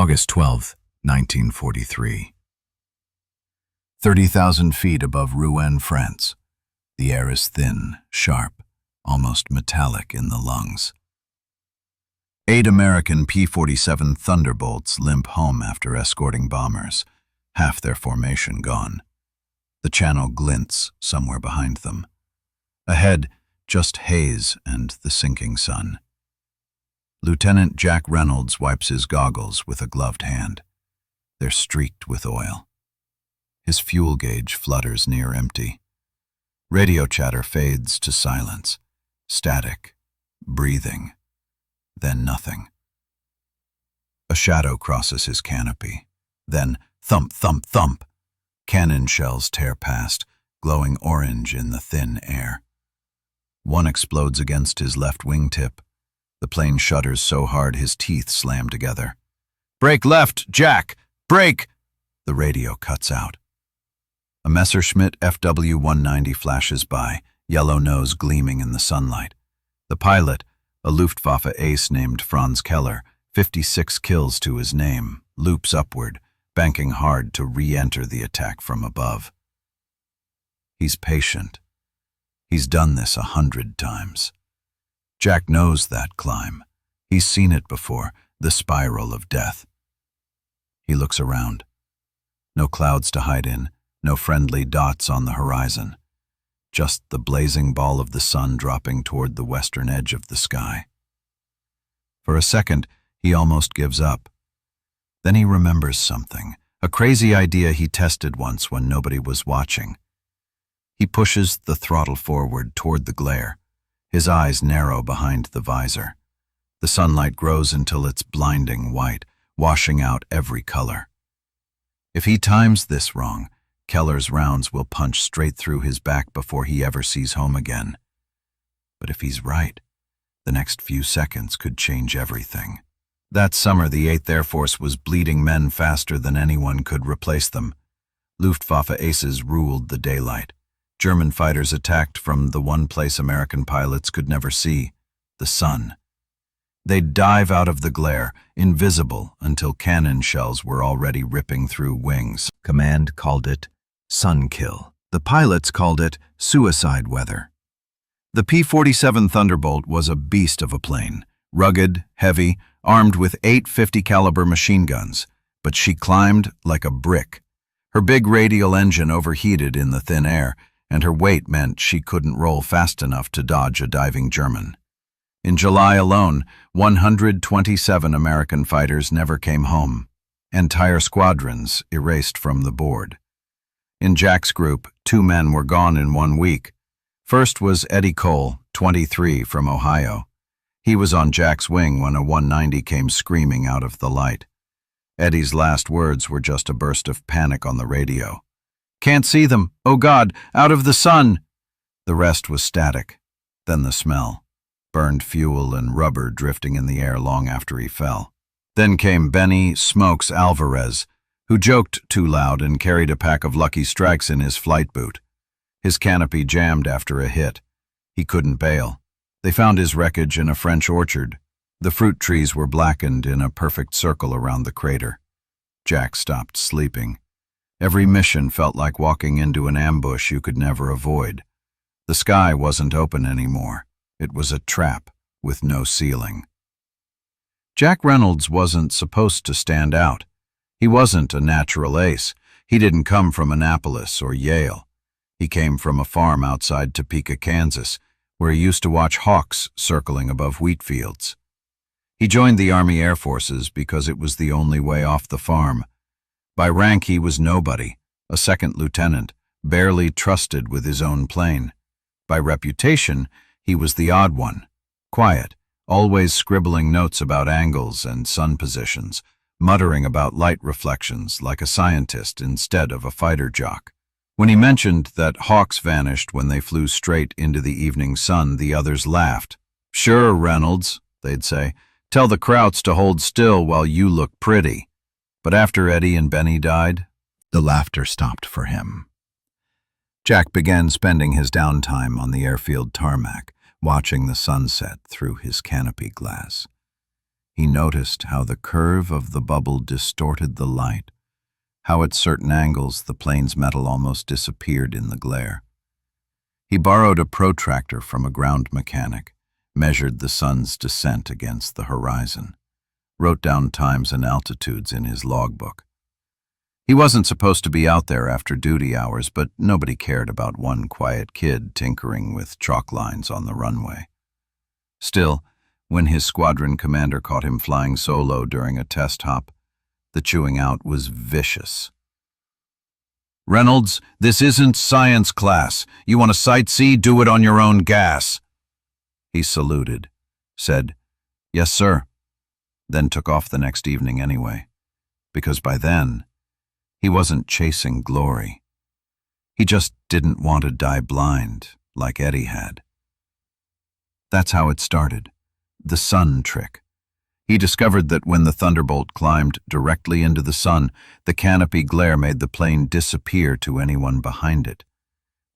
August 12, 1943. 30,000 feet above Rouen, France. The air is thin, sharp, almost metallic in the lungs. 8 American P47 Thunderbolts limp home after escorting bombers, half their formation gone. The channel glints somewhere behind them. Ahead, just haze and the sinking sun. Lieutenant Jack Reynolds wipes his goggles with a gloved hand. They're streaked with oil. His fuel gauge flutters near empty. Radio chatter fades to silence, static, breathing, then nothing. A shadow crosses his canopy. Then thump, thump, thump. Cannon shells tear past, glowing orange in the thin air. One explodes against his left wingtip. The plane shudders so hard his teeth slam together. "Brake left, Jack! Brake!" The radio cuts out. A Messerschmitt FW190 flashes by, yellow nose gleaming in the sunlight. The pilot, a Luftwaffe ace named Franz Keller, 56 kills to his name, loops upward, banking hard to re-enter the attack from above. He's patient. He's done this 100 times. Jack knows that climb. He's seen it before, the spiral of death. He looks around. No clouds to hide in, no friendly dots on the horizon. Just the blazing ball of the sun dropping toward the western edge of the sky. For a second, he almost gives up. Then he remembers something, a crazy idea he tested once when nobody was watching. He pushes the throttle forward toward the glare. His eyes narrow behind the visor. The sunlight grows until it's blinding white, washing out every color. If he times this wrong, Keller's rounds will punch straight through his back before he ever sees home again. But if he's right, the next few seconds could change everything. That summer, the 8th Air Force was bleeding men faster than anyone could replace them. Luftwaffe aces ruled the daylight. German fighters attacked from the one place American pilots could never see, the sun. They'd dive out of the glare, invisible, until cannon shells were already ripping through wings. Command called it sun kill. The pilots called it suicide weather. The P47 Thunderbolt was a beast of a plane, rugged, heavy, armed with 8 50 caliber machine guns, but she climbed like a brick. Her big radial engine overheated in the thin air, and her weight meant she couldn't roll fast enough to dodge a diving German. In July alone, 127 American fighters never came home. Entire squadrons erased from the board. In Jack's group, 2 men were gone in 1 week. First was Eddie Cole, 23, from Ohio. He was on Jack's wing when a 190 came screaming out of the light. Eddie's last words were just a burst of panic on the radio. "Can't see them. Oh God, out of the sun!" The rest was static. Then the smell. Burned fuel and rubber drifting in the air long after he fell. Then came Benny Smokes Alvarez, who joked too loud and carried a pack of Lucky Strikes in his flight boot. His canopy jammed after a hit. He couldn't bail. They found his wreckage in a French orchard. The fruit trees were blackened in a perfect circle around the crater. Jack stopped sleeping. Every mission felt like walking into an ambush you could never avoid. The sky wasn't open anymore. It was a trap with no ceiling. Jack Reynolds wasn't supposed to stand out. He wasn't a natural ace. He didn't come from Annapolis or Yale. He came from a farm outside Topeka, Kansas, where he used to watch hawks circling above wheat fields. He joined the Army Air Forces because it was the only way off the farm. By rank, he was nobody, a second lieutenant, barely trusted with his own plane. By reputation, he was the odd one, quiet, always scribbling notes about angles and sun positions, muttering about light reflections like a scientist instead of a fighter jock. When he mentioned that hawks vanished when they flew straight into the evening sun, the others laughed. "Sure, Reynolds," they'd say, "tell the Krauts to hold still while you look pretty." But after Eddie and Benny died, the laughter stopped for him. Jack began spending his downtime on the airfield tarmac, watching the sunset through his canopy glass. He noticed how the curve of the bubble distorted the light, how at certain angles the plane's metal almost disappeared in the glare. He borrowed a protractor from a ground mechanic, measured the sun's descent against the horizon, wrote down times and altitudes in his logbook. He wasn't supposed to be out there after duty hours, but nobody cared about one quiet kid tinkering with chalk lines on the runway. Still, when his squadron commander caught him flying solo during a test hop, the chewing out was vicious. "Reynolds, this isn't science class. You want to sightsee? Do it on your own gas." He saluted, said, "Yes, sir," then took off the next evening anyway, because by then, he wasn't chasing glory. He just didn't want to die blind like Eddie had. That's how it started, the sun trick. He discovered that when the Thunderbolt climbed directly into the sun, the canopy glare made the plane disappear to anyone behind it.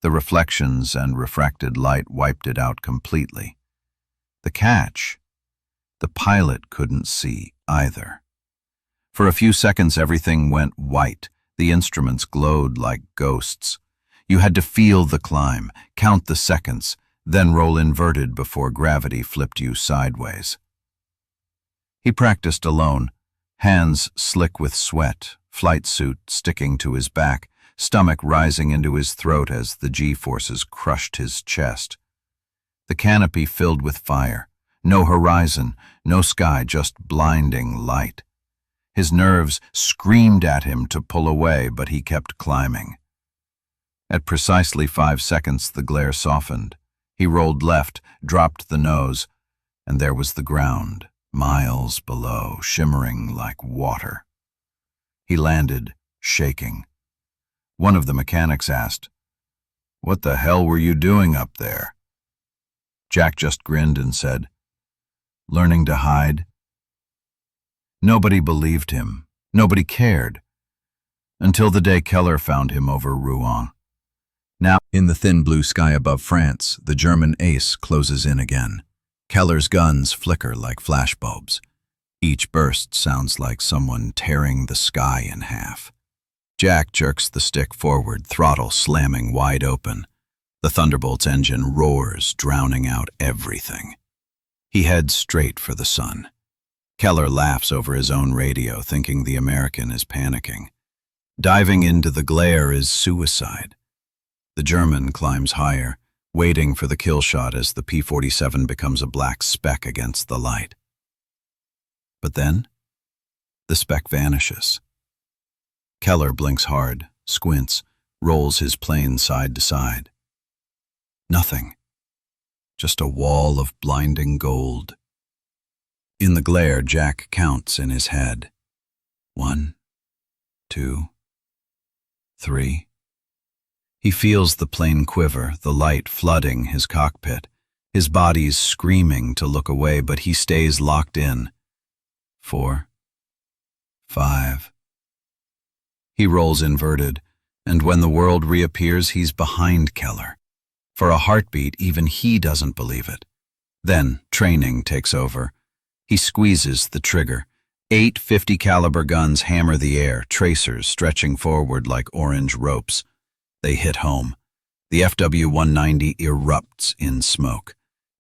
The reflections and refracted light wiped it out completely. The catch? The pilot couldn't see either. For a few seconds everything went white. The instruments glowed like ghosts. You had to feel the climb, count the seconds, then roll inverted before gravity flipped you sideways. He practiced alone, hands slick with sweat, flight suit sticking to his back, stomach rising into his throat as the G-forces crushed his chest. The canopy filled with fire. No horizon, no sky, just blinding light. His nerves screamed at him to pull away, but he kept climbing. At precisely 5 seconds, the glare softened. He rolled left, dropped the nose, and there was the ground, miles below, shimmering like water. He landed, shaking. One of the mechanics asked, "What the hell were you doing up there?" Jack just grinned and said, "Learning to hide." Nobody believed him. Nobody cared. Until the day Keller found him over Rouen. Now, in the thin blue sky above France, the German ace closes in again. Keller's guns flicker like flashbulbs. Each burst sounds like someone tearing the sky in half. Jack jerks the stick forward, throttle slamming wide open. The Thunderbolt's engine roars, drowning out everything. He heads straight for the sun. Keller laughs over his own radio, thinking the American is panicking. Diving into the glare is suicide. The German climbs higher, waiting for the kill shot as the P47 becomes a black speck against the light. But then, the speck vanishes. Keller blinks hard, squints, rolls his plane side to side. Nothing. Just a wall of blinding gold. In the glare, Jack counts in his head. 1, 2, 3. He feels the plane quiver, the light flooding his cockpit. His body's screaming to look away, but he stays locked in. 4, 5. He rolls inverted, and when the world reappears, he's behind Keller. For a heartbeat, even he doesn't believe it. Then training takes over. He squeezes the trigger. 8 .50 caliber guns hammer the air, tracers stretching forward like orange ropes. They hit home. The FW190 erupts in smoke.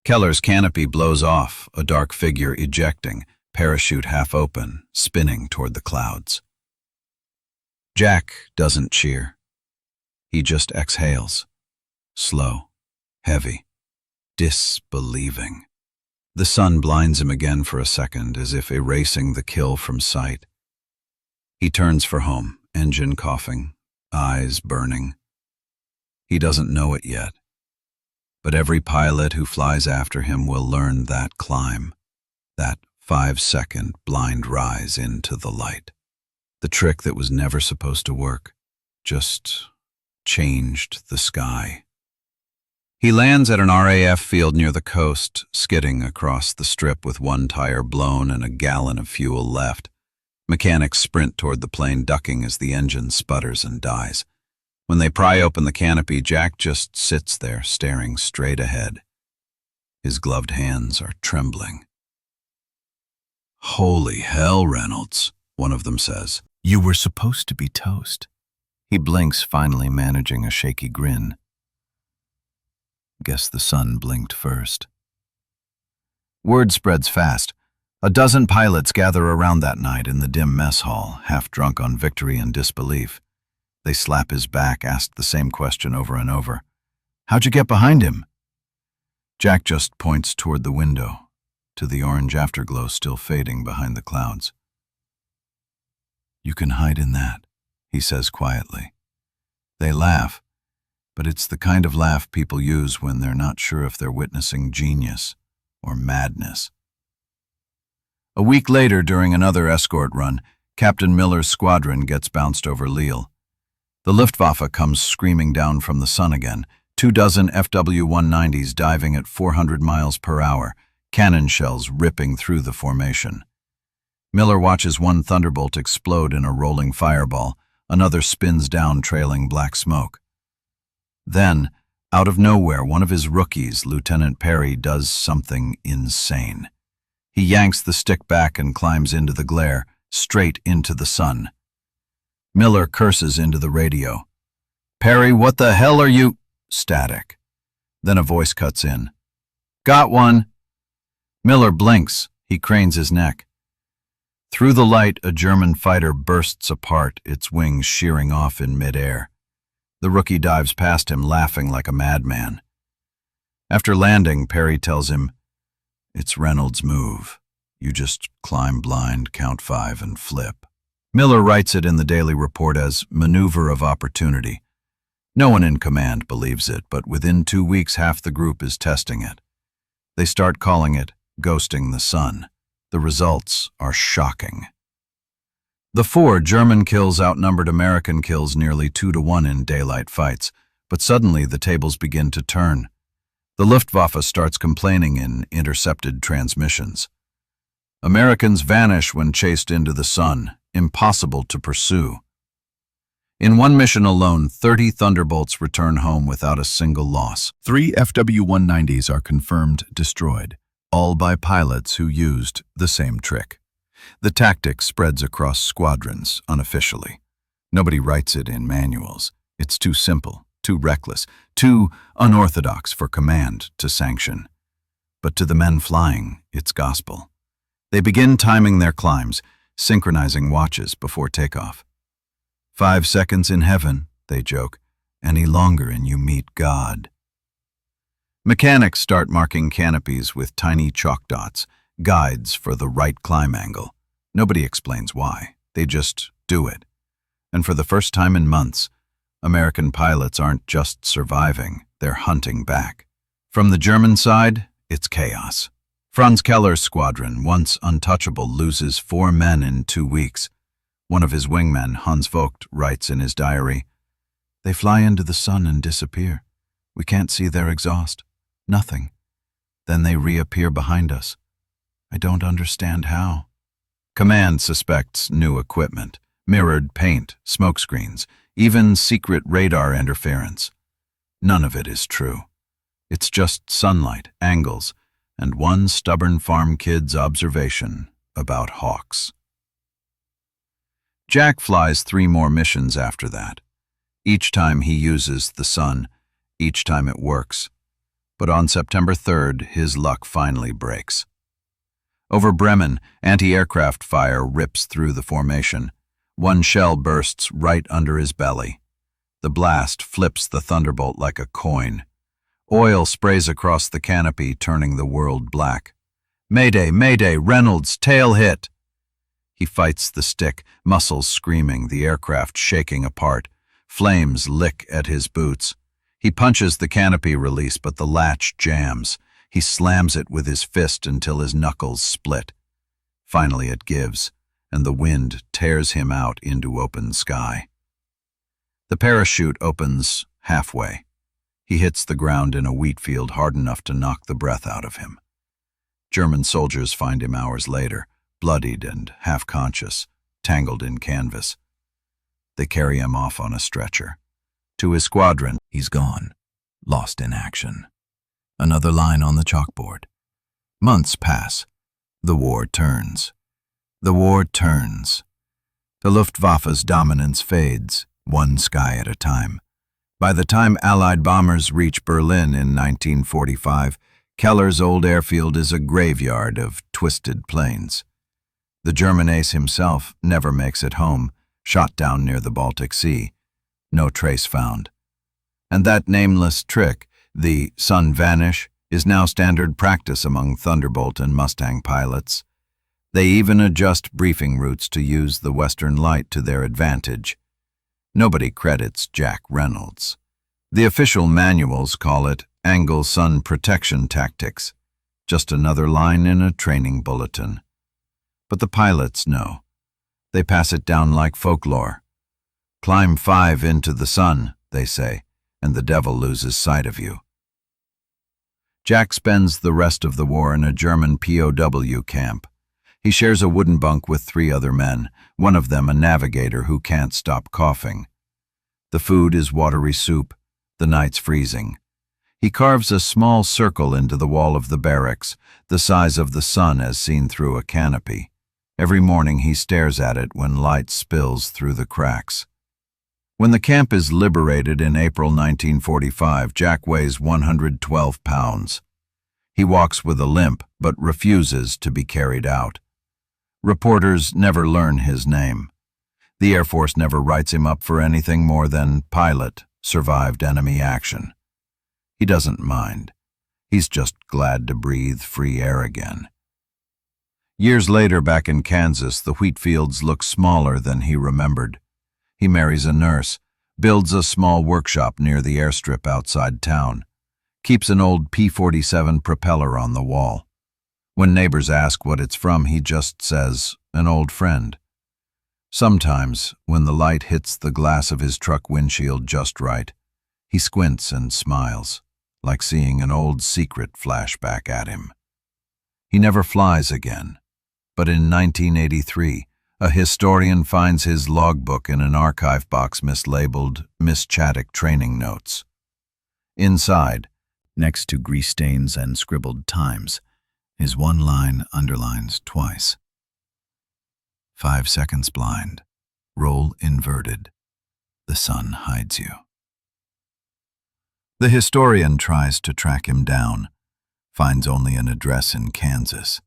Keller's canopy blows off, a dark figure ejecting, parachute half open, spinning toward the clouds. Jack doesn't cheer. He just exhales. Slow, heavy, disbelieving. The sun blinds him again for a second, as if erasing the kill from sight. He turns for home, engine coughing, eyes burning. He doesn't know it yet, but every pilot who flies after him will learn that climb, that 5-second blind rise into the light. The trick that was never supposed to work, just changed the sky. He lands at an RAF field near the coast, skidding across the strip with one tire blown and a gallon of fuel left. Mechanics sprint toward the plane, ducking as the engine sputters and dies. When they pry open the canopy, Jack just sits there, staring straight ahead. His gloved hands are trembling. "Holy hell, Reynolds," one of them says. "You were supposed to be toast." He blinks, finally managing a shaky grin. Guess the sun blinked first. Word spreads fast. A dozen pilots gather around that night in the dim mess hall, half drunk on victory and disbelief. They slap his back, ask the same question over and over. "How'd you get behind him?" Jack just points toward the window, to the orange afterglow still fading behind the clouds. "You can hide in that," he says quietly. They laugh, but it's the kind of laugh people use when they're not sure if they're witnessing genius or madness. A week later, during another escort run, Captain Miller's squadron gets bounced over Lille. The Luftwaffe comes screaming down from the sun again, 24 FW190s diving at 400 miles per hour, cannon shells ripping through the formation. Miller watches one Thunderbolt explode in a rolling fireball, another spins down trailing black smoke. Then, out of nowhere, one of his rookies, Lieutenant Perry, does something insane. He yanks the stick back and climbs into the glare, straight into the sun. Miller curses into the radio. "Perry, what the hell are you—" Static. Then a voice cuts in. "Got one." Miller blinks. He cranes his neck. Through the light, a German fighter bursts apart, its wings shearing off in midair. The rookie dives past him, laughing like a madman. After landing, Perry tells him, "It's Reynolds' move. You just climb blind, count 5, and flip." Miller writes it in the daily report as maneuver of opportunity. No one in command believes it, but within 2 weeks half the group is testing it. They start calling it ghosting the sun. The results are shocking. The 4 German kills outnumbered American kills nearly 2-to-1 in daylight fights, but suddenly the tables begin to turn. The Luftwaffe starts complaining in intercepted transmissions. Americans vanish when chased into the sun, impossible to pursue. In one mission alone, 30 Thunderbolts return home without a single loss. 3 FW190s are confirmed destroyed, all by pilots who used the same trick. The tactic spreads across squadrons unofficially. Nobody writes it in manuals. It's too simple, too reckless, too unorthodox for command to sanction. But to the men flying, it's gospel. They begin timing their climbs, synchronizing watches before takeoff. 5 seconds in heaven, they joke, any longer and you meet God. Mechanics start marking canopies with tiny chalk dots, guides for the right climb angle. Nobody explains why. They just do it. And for the first time in months, American pilots aren't just surviving, they're hunting back. From the German side, it's chaos. Franz Keller's squadron, once untouchable, loses 4 men in 2 weeks. One of his wingmen, Hans Vogt, writes in his diary, "They fly into the sun and disappear. We can't see their exhaust. Nothing. Then they reappear behind us. I don't understand how." Command suspects new equipment, mirrored paint, smoke screens, even secret radar interference. None of it is true. It's just sunlight, angles, and one stubborn farm kid's observation about hawks. Jack flies 3 more missions after that. Each time he uses the sun, each time it works. But on September 3rd, his luck finally breaks. Over Bremen, anti-aircraft fire rips through the formation. One shell bursts right under his belly. The blast flips the Thunderbolt like a coin. Oil sprays across the canopy, turning the world black. "Mayday, mayday, Reynolds, tail hit!" He fights the stick, muscles screaming, the aircraft shaking apart. Flames lick at his boots. He punches the canopy release, but the latch jams. He slams it with his fist until his knuckles split. Finally it gives, and the wind tears him out into open sky. The parachute opens halfway. He hits the ground in a wheat field hard enough to knock the breath out of him. German soldiers find him hours later, bloodied and half-conscious, tangled in canvas. They carry him off on a stretcher. To his squadron, he's gone, lost in action. Another line on the chalkboard. Months pass. The war turns. The war turns. The Luftwaffe's dominance fades, one sky at a time. By the time Allied bombers reach Berlin in 1945, Keller's old airfield is a graveyard of twisted planes. The German ace himself never makes it home, shot down near the Baltic Sea. No trace found. And that nameless trick, the sun vanish, is now standard practice among Thunderbolt and Mustang pilots. They even adjust briefing routes to use the western light to their advantage. Nobody credits Jack Reynolds. The official manuals call it angle sun protection tactics, just another line in a training bulletin. But the pilots know. They pass it down like folklore. Climb 5 into the sun, they say, and the devil loses sight of you. Jack spends the rest of the war in a German POW camp. He shares a wooden bunk with 3 other men, one of them a navigator who can't stop coughing. The food is watery soup, the night's freezing. He carves a small circle into the wall of the barracks, the size of the sun as seen through a canopy. Every morning he stares at it when light spills through the cracks. When the camp is liberated in April 1945, Jack weighs 112 pounds. He walks with a limp, but refuses to be carried out. Reporters never learn his name. The Air Force never writes him up for anything more than pilot, survived enemy action. He doesn't mind. He's just glad to breathe free air again. Years later, back in Kansas, the wheat fields look smaller than he remembered. He marries a nurse, builds a small workshop near the airstrip outside town, keeps an old P47 propeller on the wall. When neighbors ask what it's from, he just says, an old friend. Sometimes, when the light hits the glass of his truck windshield just right, he squints and smiles, like seeing an old secret flash back at him. He never flies again, but in 1983, a historian finds his logbook in an archive box mislabeled Miss Chaddock Training Notes. Inside, next to grease stains and scribbled times, his one line underlines twice. 5 seconds blind, roll inverted, the sun hides you. The historian tries to track him down, finds only an address in Kansas.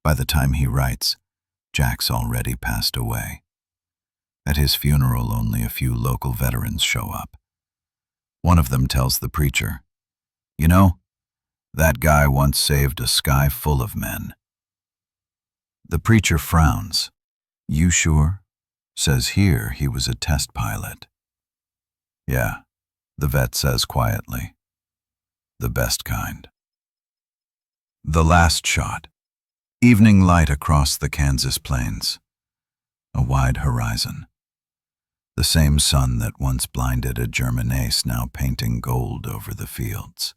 By the time he writes, Jack's already passed away. At his funeral, only a few local veterans show up. One of them tells the preacher, "You know, that guy once saved a sky full of men." The preacher frowns. "You sure?" Says here he was a test pilot. "Yeah," the vet says quietly. "The best kind." The last shot. Evening light across the Kansas plains. A wide horizon. The same sun that once blinded a German ace now painting gold over the fields.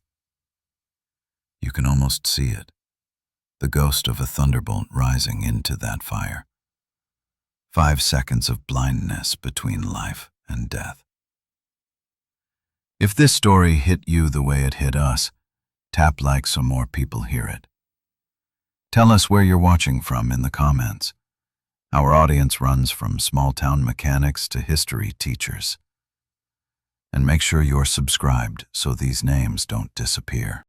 You can almost see it, the ghost of a thunderbolt rising into that fire. 5 seconds of blindness between life and death. If this story hit you the way it hit us, tap like so more people hear it. Tell us where you're watching from in the comments. Our audience runs from small-town mechanics to history teachers. And make sure you're subscribed so these names don't disappear.